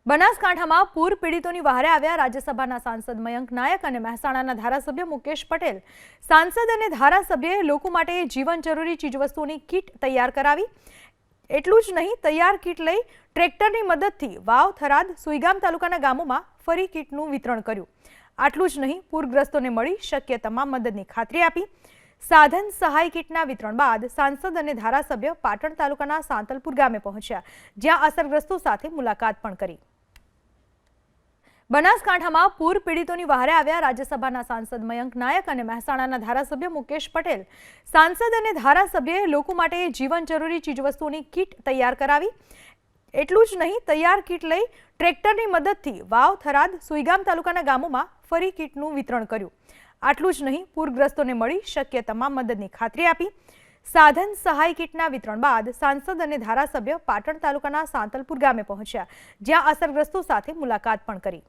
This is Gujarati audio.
બનાસકાંઠામાં પૂર પીડિતોની વહારે આવ્યા રાજ્યસભાના સાંસદ મયંક નાયક અને મહેસાણાના ધારાસભ્ય મુકેશ પટેલ। સાંસદ અને ધારાસભ્યએ લોકો માટે જીવન જરૂરી ચીજવસ્તુઓની કીટ તૈયાર કરાવી। એટલું જ નહીં, તૈયાર કીટ લઈ ટ્રેક્ટરની મદદથી વાવ, થરાદ, સુઈગામ તાલુકાના ગામોમાં ફરી કીટનું વિતરણ કર્યું। આટલું જ નહીં, પૂરગ્રસ્તોને મળી શક્ય તમામ મદદની ખાતરી આપી। સાધન સહાય કીટના વિતરણ બાદ સાંસદ અને ધારાસભ્ય પાટણ તાલુકાના સાંતલપુર ગામે પહોંચ્યા, જ્યાં અસરગ્રસ્તો સાથે મુલાકાત પણ કરી। બનાસકાંઠામાં પૂર પીડિતોની વહારે આવ્યા રાજ્યસભાના સાંસદ મયંક નાયક અને મહેસાણાના ધારાસભ્ય મુકેશ પટેલ। સાંસદ અને ધારાસભ્યએ લોકો માટે જીવન જરૂરી ચીજવસ્તુઓની કીટ તૈયાર કરાવી। એટલું જ નહીં, તૈયાર કીટ લઈ ટ્રેક્ટરની મદદથી વાવ, થરાદ, સુઈગામ તાલુકાના ગામોમાં ફરી કીટનું વિતરણ કર્યું। આટલું જ નહીં, પૂરગ્રસ્તોને મળી શક્ય તમામ મદદની ખાતરી આપી। સાધન સહાય કીટના વિતરણ બાદ સાંસદ અને ધારાસભ્ય પાટણ તાલુકાના સાંતલપુર ગામે પહોંચ્યા, જ્યાં અસરગ્રસ્તો સાથે મુલાકાત પણ કરી।